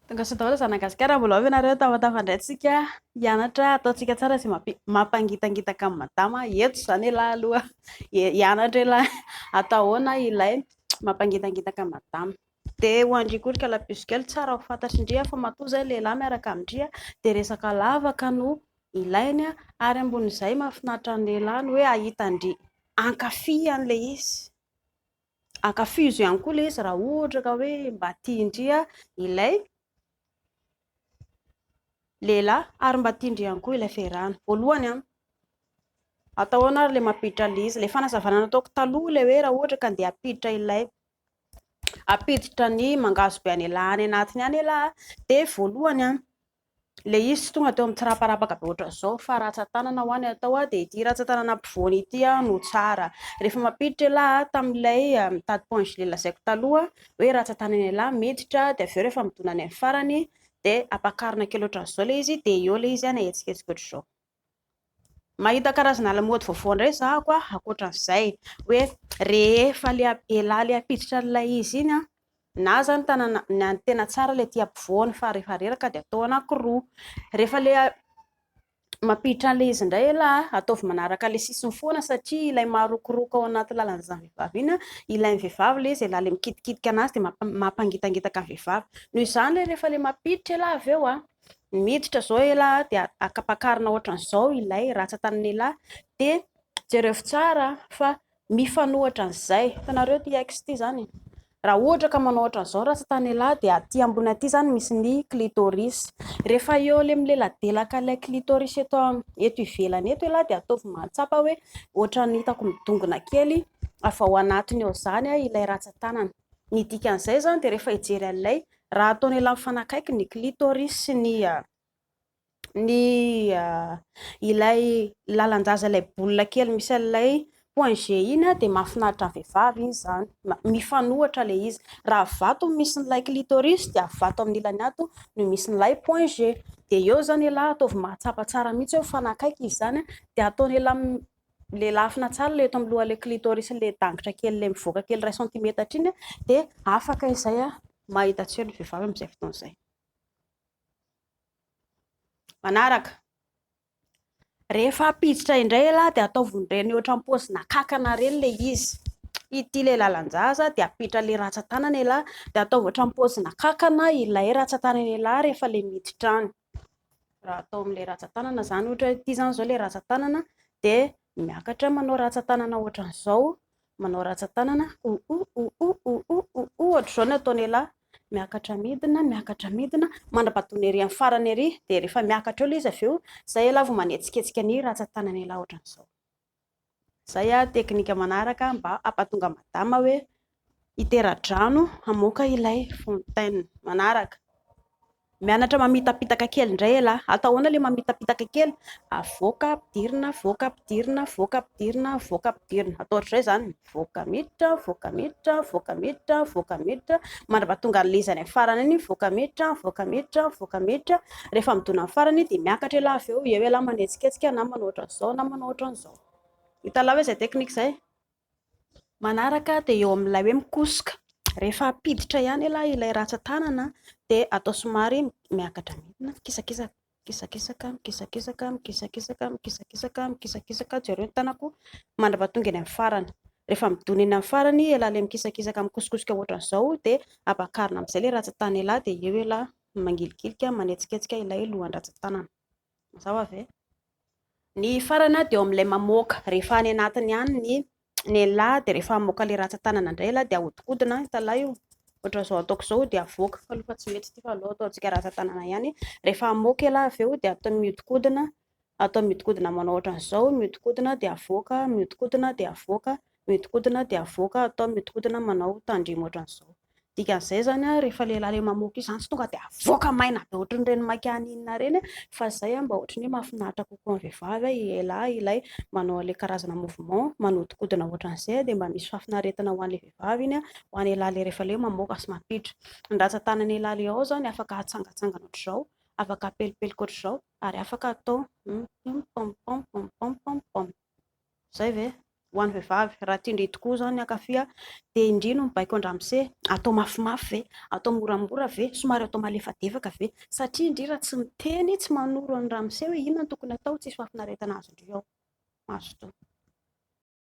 Tonga sy daholo zanagasikara mbola avy ianareo tafatafandrantsika hianatra ataontsika tsara sy mampangitangitaka amin'ny madama eto zany lahy aloha hianatra lahy atao ahoana ilay mampangitangitaka amin'ny madama dia ho andrikoriky labisikely tsara ho fantatry indria fa matoa zay lehilahy miaraka amindria dia resaka lavaka no ilainy ary ambon'izay mahafinaritra ny lehilahy ny hoe ahitandry ankafy an'ilay izy ankafy izy ihany koa ilay izy raha ohatra ka hoe mba tiandria ilay lehilahy ary mba tiandry ihany koa ilay fiarahana. Voalohany atao ahoana ary ilay mampiditra ilay izy, ilay fanazavana nataoko taloha ilay hoe raha ohatra ka andeha hampiditra ilay hampiditra ny mangahazo be any lahy any anatiny any lahy dia voalohany ilay izy tonga teo amin'ny tsiraparapaka be ohatran'izao fa ratsan-tanana ho any atao dia ity ratsan-tanana ampovoany ity no tsara. Rehefa mampiditra lahy tamin'ilay mitady poinge lazaiko taloha hoe ratsan-tanana lahy miditra dia avy eo rehefa midona any amin'ny farany dia ampakarina kely ohatran'izao ilay izy dia eo ilay izy ahetsiketsiky ohatran'izao. Mahita karazana lamaody vaovao indray zahako ankoatran'izay hoe rehefa ilay lahy ilay hampiditra ilay izy iny na zany tanana ny tena tsara ilay aty ampovoany fa rehefa reraka dia atao anankiroa. Rehefa ilay mampiditra an'ilay izy indray lahy ataovy manaraka ilay sisiny foana satria ilay marokoroko ao anaty lalan'izany vehivavy iny ilain'ny vehivavy ilay izy ilay mikitikitika anazy dia mampangitangitaka ny vehivavy. Noho izany ilay rehefa ilay mampiditra lahy avy eo miditra zao lahy dia akapakarina ohatran'izao ilay ratsan-tanana lahy dia jereo tsara fa mifanohitra an'izay. Hitanareo ity X ity zany raha ohatra ka manao ohatran'izao ratsan-tanana lahy dia aty ambony aty zany misy ny clitoris. Rehefa eo ilay mileladelaka ilay clitoris eto ivelany eto lahy dia ataovy mahatsapa hoe ohatran'ny hitako midongona kely afa ao anatiny eo zany ilay ratsan-tanana. Ny dikan'izay zany dia rehefa hijery an'ilay raha ataony lahy mifanakaiky ny clitoris sy ilay lalan-jaza ilay boula kely misy an'ilay poinge iny dia mahafinaritra ny vehivavy iny zany, mifanohitra ilay izy. Raha vato misy nilay clitoris dia vato amin'ny ilany ato no misy nilay poinge dia eo zany lahy ataovy mahatsapa tsara mihitsy eo mifanakaiky izy zany dia ataony ilay lafina tsara ilay eto amin'ny lohan'ilay clitoris ilay dangitra kely ilay mivoaka kely 1 centimetatra iny dia afaka izay mahita tselo ny vehivavy amin'izay fotoan'izay. Manaraka rehefa hampiditra indray lahy dia ataovin-dreny ohatran'ny paozina kankana reny ilay izy. Ity ilay lalan-jaza dia hampiditra ilay ratsan-tanana lahy dia ataovy ohatran'ny paozina kankana ilay ratsan-tanana lahy rehefa ilay miditra any. Raha atao amin'ilay ratsan-tanana zany ohatra ity zany izao ilay ratsan-tanana dia miakatra manao ratsan-tanana ohatran'izao, manao ratsan-tanana ohatran'izao ny ataony lahy miakatra midina mandrapatoana ery amin'ny farany ery dia rehefa miakatra eo ilay izy avy eo izay lahy vao manetsiketsika ny ratsan-tanana lahy ohatran'izao. Izay teknika manaraka mba hampatonga madama hoe hitera-drano hamoaka ilay fontaine. Manaraka mianatra mamitapitaka kely indray lahy. Atao ahoana ilay mamitapitaka kely? Avoaka ampidirina, avoaka ampidirina, avoaka ampidirina, avoaka ampidirina. Atao ohatr'izay zany voaka miditra, voaka miditra, voaka miditra, voaka miditra mandrapatonga an'ilay izy any amin'ny farany iny voaka miditra, voaka miditra, voaka miditra. Rehefa midona amin'ny farany dia miakatra lahy avy eo, eo lahy manetsiketsika na manao ohatran'izao na manao ohatran'izao. Hita lahy hoe izay teknika izay. Manaraka dia eo amin'ilay hoe mikosoka rehefa hampiditra ihany lahy ilay ratsan-tanana dia atao somary miakatra midina, mikisakisaka, mikisakisaka, mikisakisaka, mikisakisaka, mikisakisaka, mikisakisaka jereo ny tanako mandrapatonga eny amin'ny farany. Rehefa midona eny amin'ny farany ilay mikisakisaka mikosokosoka ohatran'izao dia ampakarina amin'izay ilay ratsan-tanana lahy dia eo lahy mangilikilika manetsiketsika ilay lohan'ny ratsan-tanana. Mazava ve? Ny farana dia eo amin'ilay mamoaka rehefa any anatiny ihany ny lahy dia rehefa mamoaka ilay ratsan-tanana indray lahy dia ahodikodina italahy io ohatran'izao ataoko izao dia avoaka fa tsy mety ity fa aleo ataontsika ratsan-tanana ihany. Rehefa hamoaka lahy avy eo dia atao miodikodina manao ohatran'izao, miodikodina dia avoaka, miodikodina dia avoaka, miodikodina dia avoaka, atao miodikodina manao tandremo ohatran'izao. Dikan'izay zany rehefa lehilahy mamoaka io zany tsy tonga dia avoaka maina be ohatran'ireny makianina ireny fa izay mba ohatran'ny mahafinaritra kokoa ny vehivavy lehilahy ilay manao ilay karazana mouvement manodikodina ohatran'izay dia mba misy fahafinaretana ho an'ilay vehivavy iny ho an'ny lehilahy rehefa ilay mamoaka sy mampiditra. Ny ratsan-tanana lehilahy ilay ao zany afaka hatsangatsangana ohatr'izao, afaka apelipelika ohatr'izao ary afaka atao pom pom pom pom pom pom. Zay ve? ho an'ny vehivavy raha tindry tokoa zany akafia dia indrino mibaiko andramose atao mafimafy ve atao moramora ve somary atao malefadefaka ve satria indri raha tsy miteny tsy manoro andramose hoe inona tokony atao tsisy fahafinaretana azy indrio ao mazotoa